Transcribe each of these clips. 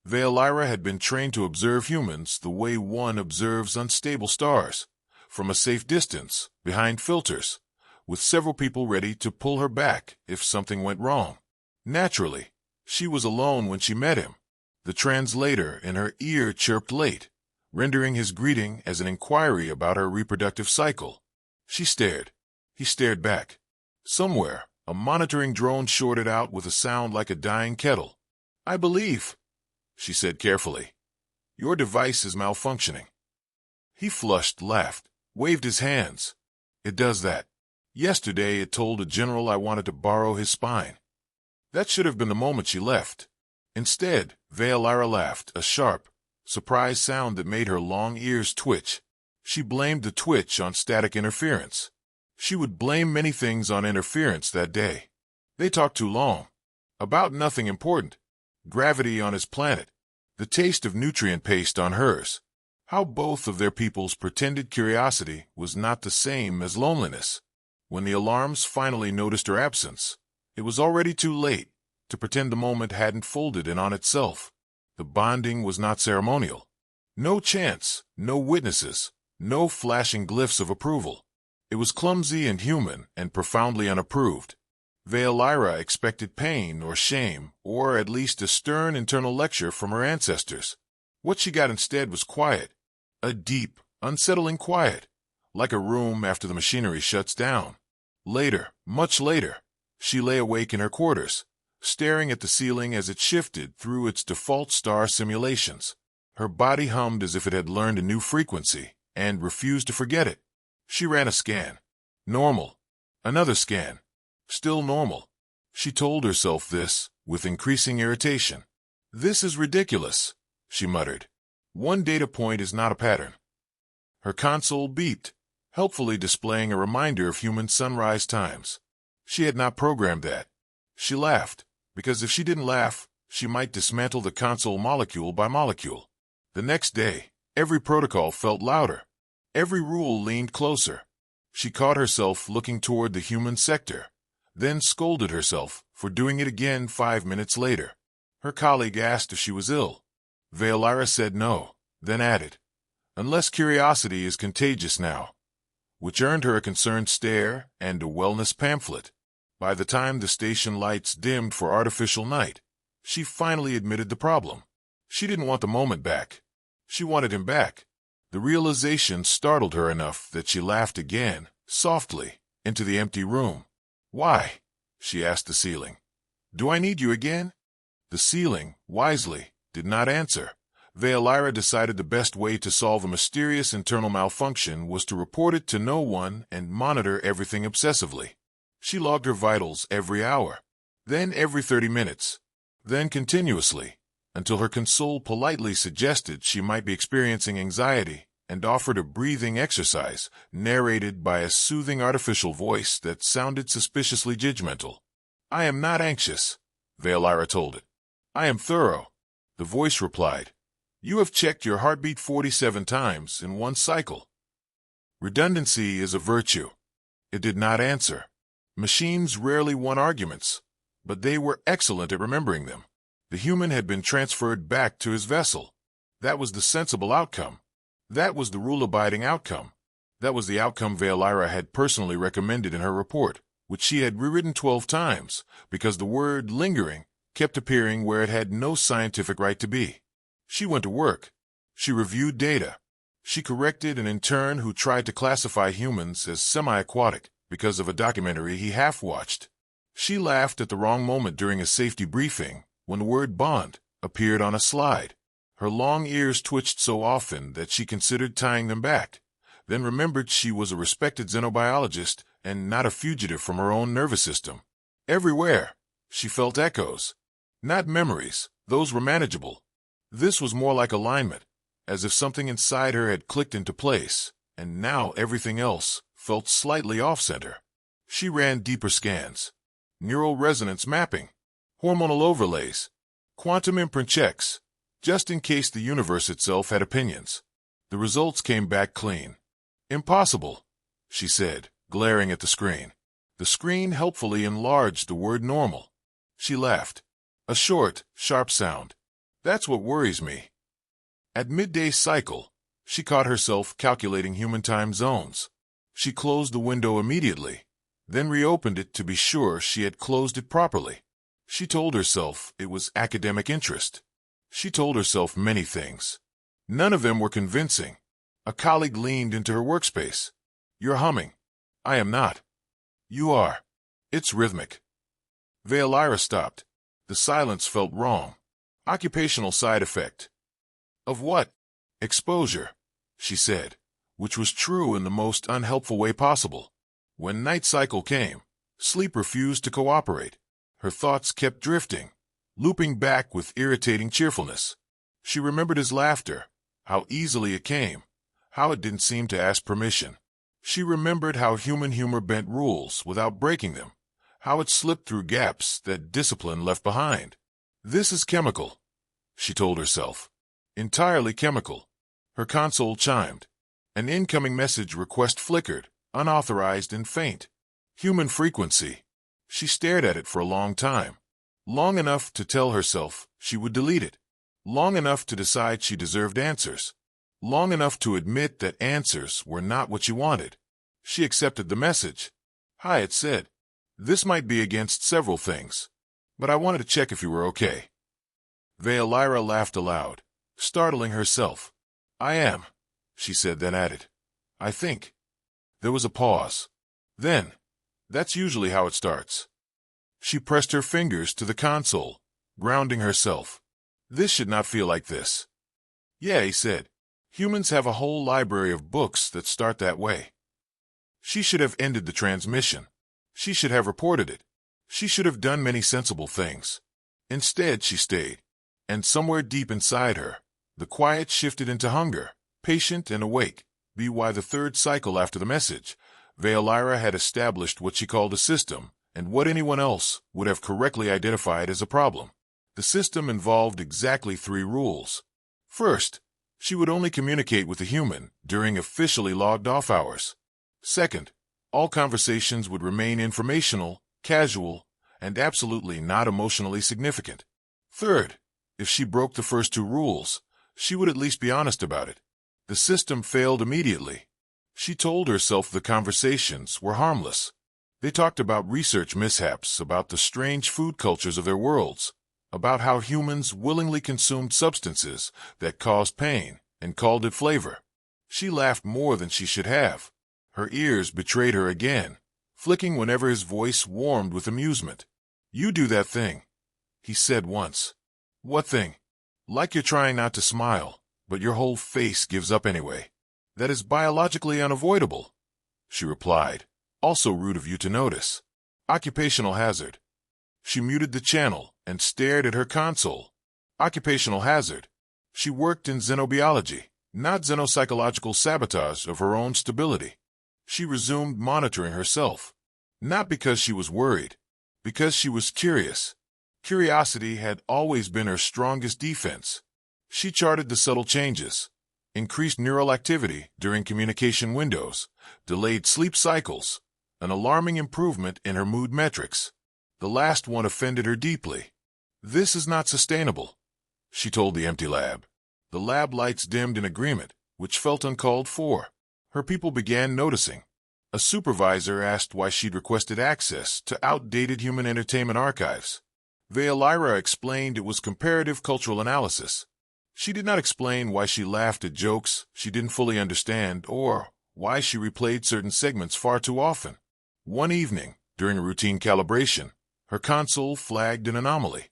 Vaelira had been trained to observe humans the way one observes unstable stars, from a safe distance, behind filters, with several people ready to pull her back if something went wrong. Naturally, she was alone when she met him. The translator in her ear chirped late, rendering his greeting as an inquiry about her reproductive cycle. She stared. He stared back. Somewhere, a monitoring drone shorted out with a sound like a dying kettle. "I believe," she said carefully, "your device is malfunctioning." He flushed, laughed, waved his hands. "It does that. Yesterday it told a general I wanted to borrow his spine." That should have been the moment she left. Instead, Vaelira laughed, a sharp, surprised sound that made her long ears twitch. She blamed the twitch on static interference. She would blame many things on interference that day. They talked too long. About nothing important. Gravity on his planet. The taste of nutrient paste on hers. How both of their people's pretended curiosity was not the same as loneliness. When the alarms finally noticed her absence, it was already too late to pretend the moment hadn't folded in on itself. The bonding was not ceremonial. No chance, no witnesses, no flashing glyphs of approval. It was clumsy and human and profoundly unapproved. Vaelira expected pain or shame, or at least a stern internal lecture from her ancestors. What she got instead was quiet. A deep, unsettling quiet, like a room after the machinery shuts down. Later, much later, she lay awake in her quarters, staring at the ceiling as it shifted through its default star simulations. Her body hummed as if it had learned a new frequency and refused to forget it. She ran a scan. Normal. Another scan. Still normal. She told herself this, with increasing irritation. "This is ridiculous," she muttered. "One data point is not a pattern." Her console beeped, helpfully displaying a reminder of human sunrise times. She had not programmed that. She laughed, because if she didn't laugh, she might dismantle the console molecule by molecule. The next day, every protocol felt louder. Every rule leaned closer. She caught herself looking toward the human sector, then scolded herself for doing it again 5 minutes later. Her colleague asked if she was ill. Vaelira said no, then added, "Unless curiosity is contagious now," which earned her a concerned stare and a wellness pamphlet. By the time the station lights dimmed for artificial night, she finally admitted the problem. She didn't want the moment back. She wanted him back. The realization startled her enough that she laughed again, softly, into the empty room. "Why?" she asked the ceiling. "Do I need you again?" The ceiling, wisely, did not answer. Vaelira decided the best way to solve a mysterious internal malfunction was to report it to no one and monitor everything obsessively. She logged her vitals every hour, then every 30 minutes, then continuously, until her console politely suggested she might be experiencing anxiety and offered a breathing exercise narrated by a soothing artificial voice that sounded suspiciously judgmental. "I am not anxious," Vaelira told it. "I am thorough," the voice replied. "You have checked your heartbeat 47 times in one cycle." Redundancy is a virtue. It did not answer. Machines rarely won arguments, but they were excellent at remembering them. The human had been transferred back to his vessel. That was the sensible outcome. That was the rule-abiding outcome. That was the outcome Vaelira had personally recommended in her report, which she had rewritten 12 times, because the word lingering kept appearing where it had no scientific right to be. She went to work. She reviewed data. She corrected an intern who tried to classify humans as semi-aquatic because of a documentary he half-watched. She laughed at the wrong moment during a safety briefing when the word bond appeared on a slide. Her long ears twitched so often that she considered tying them back, then remembered she was a respected xenobiologist and not a fugitive from her own nervous system. Everywhere, she felt echoes. Not memories, those were manageable. This was more like alignment, as if something inside her had clicked into place, and now everything else felt slightly off-center. She ran deeper scans. Neural resonance mapping, hormonal overlays, quantum imprint checks, just in case the universe itself had opinions. The results came back clean. "Impossible," she said, glaring at the screen. The screen helpfully enlarged the word normal. She laughed. A short, sharp sound. That's what worries me. At midday cycle, she caught herself calculating human time zones. She closed the window immediately, then reopened it to be sure she had closed it properly. She told herself it was academic interest. She told herself many things. None of them were convincing. A colleague leaned into her workspace. You're humming. I am not. You are. It's rhythmic. Vaelira stopped. The silence felt wrong. Occupational side effect. Of what? Exposure, she said, which was true in the most unhelpful way possible. When night cycle came, sleep refused to cooperate. Her thoughts kept drifting, looping back with irritating cheerfulness. She remembered his laughter, how easily it came, how it didn't seem to ask permission. She remembered how human humor bent rules without breaking them, how it slipped through gaps that discipline left behind. This is chemical, she told herself. Entirely chemical. Her console chimed. An incoming message request flickered, unauthorized and faint. Human frequency. She stared at it for a long time. Long enough to tell herself she would delete it. Long enough to decide she deserved answers. Long enough to admit that answers were not what she wanted. She accepted the message. Hi, it said. This might be against several things, but I wanted to check if you were okay. Vaelira laughed aloud, startling herself. I am, she said, then added. I think. There was a pause. Then, that's usually how it starts. She pressed her fingers to the console, grounding herself. This should not feel like this. Yeah, he said. Humans have a whole library of books that start that way. She should have ended the transmission. She should have reported it. She should have done many sensible things. Instead, she stayed. And somewhere deep inside her, the quiet shifted into hunger, patient and awake. Be why the third cycle after the message, Vaelira had established what she called a system, and what anyone else would have correctly identified as a problem. The system involved exactly 3 rules. First, she would only communicate with a human during officially logged-off hours. Second, all conversations would remain informational, casual, and absolutely not emotionally significant. Third, if she broke the first 2 rules, she would at least be honest about it. The system failed immediately. She told herself the conversations were harmless. They talked about research mishaps, about the strange food cultures of their worlds, about how humans willingly consumed substances that caused pain and called it flavor. She laughed more than she should have. Her ears betrayed her again, flicking whenever his voice warmed with amusement. You do that thing, he said once. What thing? Like you're trying not to smile, but your whole face gives up anyway. That is biologically unavoidable, she replied. Also rude of you to notice. Occupational hazard. She muted the channel and stared at her console. Occupational hazard. She worked in xenobiology, not xenopsychological sabotage of her own stability. She resumed monitoring herself. Not because she was worried, because she was curious. Curiosity had always been her strongest defense. She charted the subtle changes, increased neural activity during communication windows, delayed sleep cycles, an alarming improvement in her mood metrics. The last one offended her deeply. This is not sustainable, she told the empty lab. The lab lights dimmed in agreement, which felt uncalled for. Her people began noticing. A supervisor asked why she'd requested access to outdated human entertainment archives. Vaelira explained it was comparative cultural analysis. She did not explain why she laughed at jokes she didn't fully understand or why she replayed certain segments far too often. One evening, during a routine calibration, her console flagged an anomaly.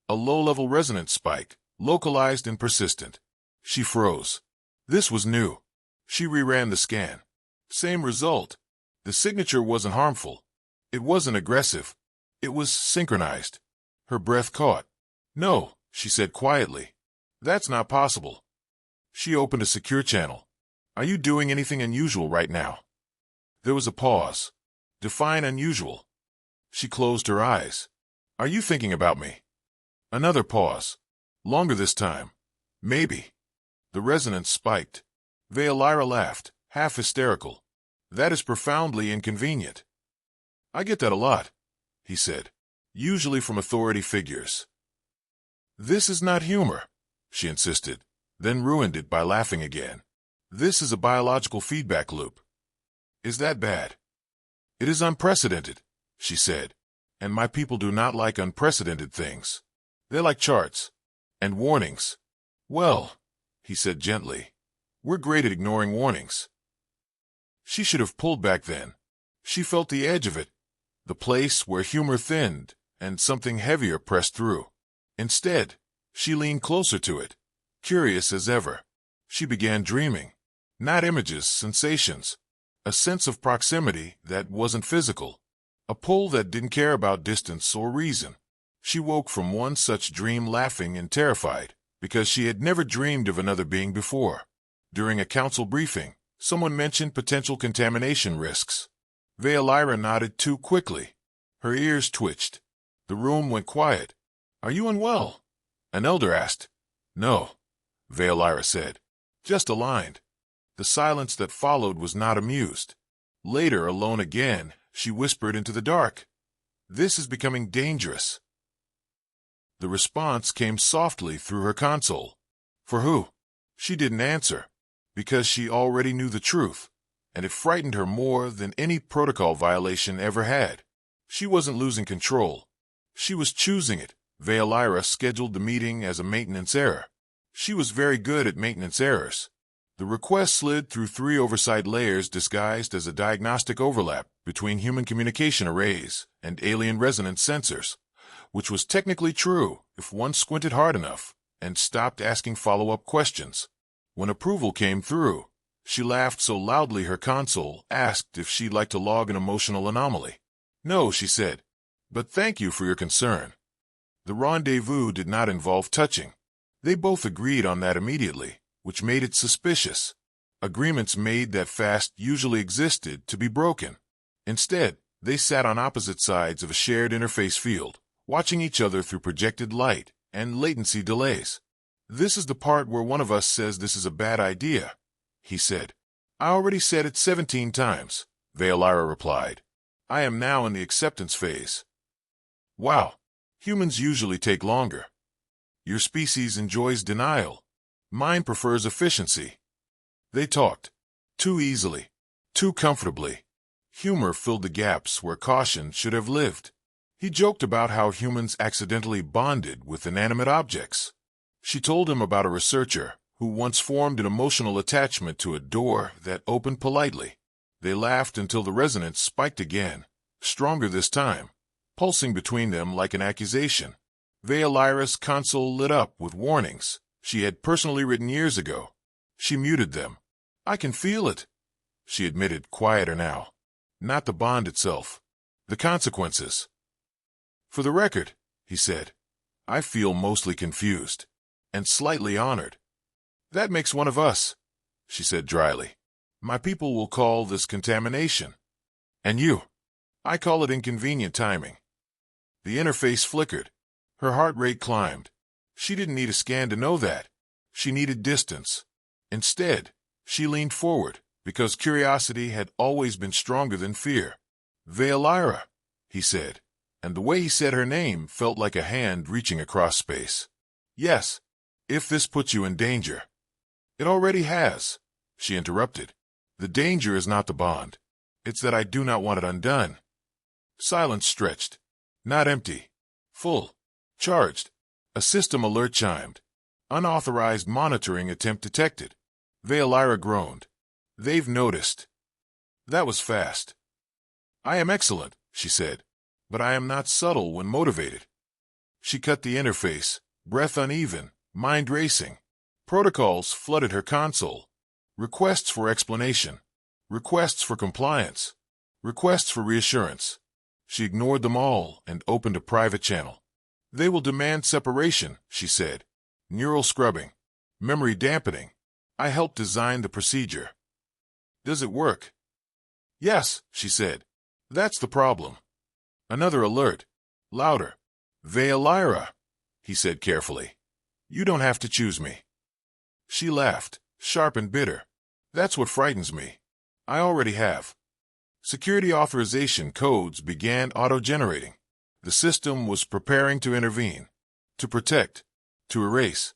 A low-level resonance spike, localized and persistent. She froze. This was new. She reran the scan. Same result. The signature wasn't harmful. It wasn't aggressive. It was synchronized. Her breath caught. No, she said quietly. That's not possible. She opened a secure channel. Are you doing anything unusual right now? There was a pause. Define unusual. She closed her eyes. Are you thinking about me? Another pause. Longer this time. Maybe. The resonance spiked. Vaelira laughed, half hysterical. That is profoundly inconvenient. I get that a lot, he said. Usually from authority figures. This is not humor, she insisted, then ruined it by laughing again. This is a biological feedback loop. Is that bad? It is unprecedented, she said, and my people do not like unprecedented things. They like charts and warnings. Well, he said gently, we're great at ignoring warnings. She should have pulled back then. She felt the edge of it, the place where humor thinned and something heavier pressed through. Instead, she leaned closer to it, curious as ever. She began dreaming. Not images, sensations. A sense of proximity that wasn't physical. A pull that didn't care about distance or reason. She woke from one such dream laughing and terrified, because she had never dreamed of another being before. During a council briefing, someone mentioned potential contamination risks. Vaelira nodded too quickly. Her ears twitched. The room went quiet. Are you unwell? An elder asked. No, Vaelira said. Just aligned. The silence that followed was not amused. Later, alone again, she whispered into the dark. This is becoming dangerous. The response came softly through her console. For who? She didn't answer, because she already knew the truth, and it frightened her more than any protocol violation ever had. She wasn't losing control. She was choosing it. Vaelira scheduled the meeting as a maintenance error. She was very good at maintenance errors. The request slid through 3 oversight layers disguised as a diagnostic overlap between human communication arrays and alien resonance sensors, which was technically true if one squinted hard enough and stopped asking follow-up questions. When approval came through, she laughed so loudly her console asked if she'd like to log an emotional anomaly. No, she said, but thank you for your concern. The rendezvous did not involve touching. They both agreed on that immediately, which made it suspicious. Agreements made that fast usually existed to be broken. Instead, they sat on opposite sides of a shared interface field, watching each other through projected light and latency delays. This is the part where one of us says this is a bad idea, he said. I already said it 17 times, Vaelira replied. I am now in the acceptance phase. Wow, humans usually take longer. Your species enjoys denial. Mine prefers efficiency. They talked. Too easily. Too comfortably. Humor filled the gaps where caution should have lived. He joked about how humans accidentally bonded with inanimate objects. She told him about a researcher who once formed an emotional attachment to a door that opened politely. They laughed until the resonance spiked again, stronger this time, pulsing between them like an accusation. Vaelira's console lit up with warnings she had personally written years ago. She muted them. I can feel it, she admitted, quieter now. Not the bond itself. The consequences. For the record, he said, I feel mostly confused and slightly honored. That makes one of us, she said dryly. My people will call this contamination. And you? I call it inconvenient timing. The interface flickered. Her heart rate climbed. She didn't need a scan to know that. She needed distance. Instead, she leaned forward, because curiosity had always been stronger than fear. Vaelira, he said, and the way he said her name felt like a hand reaching across space. Yes, if this puts you in danger. It already has, she interrupted. The danger is not the bond. It's that I do not want it undone. Silence stretched. Not empty. Full. Charged. A system alert chimed. Unauthorized monitoring attempt detected. Vaelira groaned. They've noticed. That was fast. I am excellent, she said, but I am not subtle when motivated. She cut the interface, breath uneven, mind racing. Protocols flooded her console. Requests for explanation. Requests for compliance. Requests for reassurance. She ignored them all and opened a private channel. They will demand separation, she said. Neural scrubbing. Memory dampening. I helped design the procedure. Does it work? Yes, she said. That's the problem. Another alert. Louder. Vaelira, he said carefully. You don't have to choose me. She laughed, sharp and bitter. That's what frightens me. I already have. Security authorization codes began auto-generating. The system was preparing to intervene, to protect, to erase.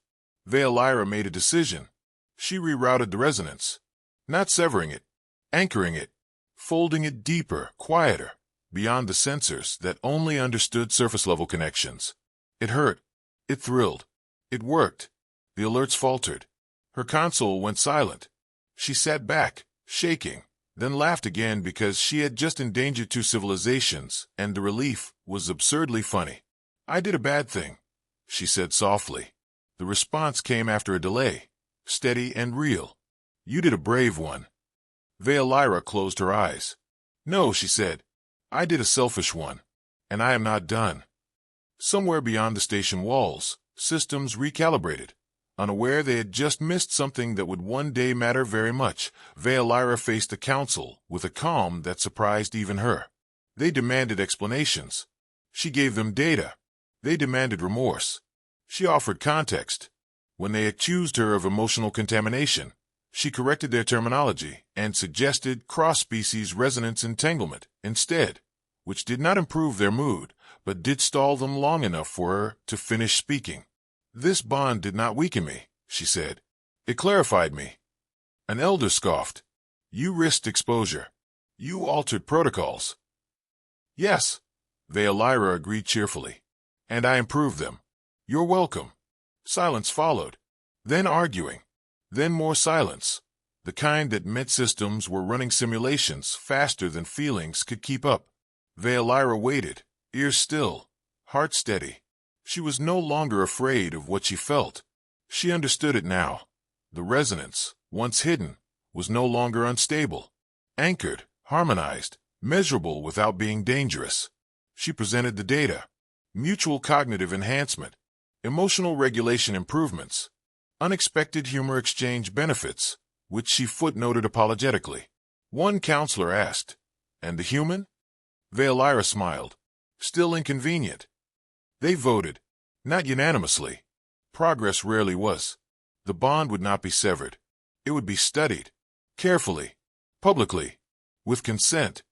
Vaelira made a decision. She rerouted the resonance, not severing it, anchoring it, folding it deeper, quieter, beyond the sensors that only understood surface-level connections. It hurt. It thrilled. It worked. The alerts faltered. Her console went silent. She sat back, shaking, then laughed again because she had just endangered 2 civilizations, and the relief was absurdly funny. "I did a bad thing," she said softly. The response came after a delay, steady and real. "You did a brave one." Vaelira closed her eyes. "No," she said. "I did a selfish one. And I am not done." Somewhere beyond the station walls, systems recalibrated. Unaware they had just missed something that would one day matter very much, Vaelira faced the council with a calm that surprised even her. They demanded explanations. She gave them data. They demanded remorse. She offered context. When they accused her of emotional contamination, she corrected their terminology and suggested cross-species resonance entanglement instead, which did not improve their mood, but did stall them long enough for her to finish speaking. "This bond did not weaken me," she said. "It clarified me." An elder scoffed. "You risked exposure. You altered protocols." "Yes," Vaelira agreed cheerfully. "And I improved them. You're welcome." Silence followed. Then arguing. Then more silence. The kind that meant systems were running simulations faster than feelings could keep up. Vaelira waited, ears still, heart steady. She was no longer afraid of what she felt. She understood it now. The resonance, once hidden, was no longer unstable. Anchored, harmonized, measurable without being dangerous. She presented the data. Mutual cognitive enhancement, emotional regulation improvements, unexpected humor exchange benefits, which she footnoted apologetically. One counselor asked, "And the human?" Vaelira smiled. "Still inconvenient." They voted, not unanimously. Progress rarely was. The bond would not be severed. It would be studied, carefully, publicly, with consent.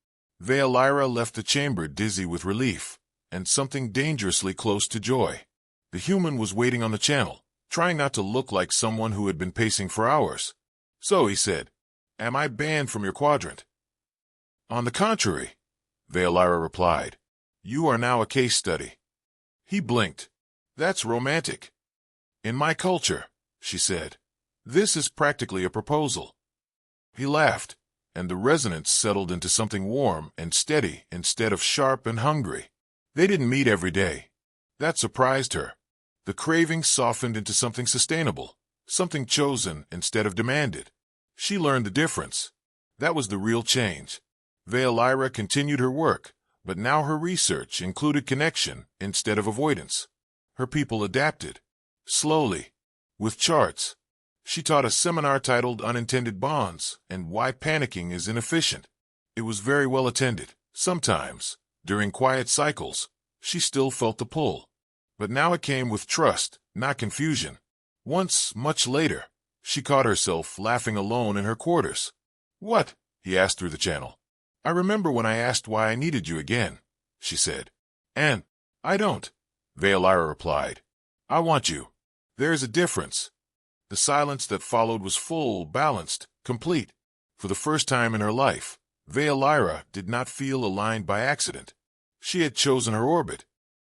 Vaelira left the chamber dizzy with relief, and something dangerously close to joy. The human was waiting on the channel, trying not to look like someone who had been pacing for hours. "So," he said, "am I banned from your quadrant?" "On the contrary," Vaelira replied. "You are now a case study." He blinked. "That's romantic." "In my culture," she said, "this is practically a proposal." He laughed, and the resonance settled into something warm and steady instead of sharp and hungry. They didn't meet every day. That surprised her. The craving softened into something sustainable, something chosen instead of demanded. She learned the difference. That was the real change. Vaelira continued her work, but now her research included connection instead of avoidance. Her people adapted. Slowly. With charts. She taught a seminar titled Unintended Bonds and Why Panicking is Inefficient. It was very well attended. Sometimes, during quiet cycles, she still felt the pull. But now it came with trust, not confusion. Once, much later, she caught herself laughing alone in her quarters. "What?" he asked through the channel. "I remember when I asked why I needed you again," she said. "And I don't," Vaelira replied. "I want you. There is a difference." The silence that followed was full, balanced, complete. For the first time in her life, Vaelira did not feel aligned by accident. She had chosen her orbit.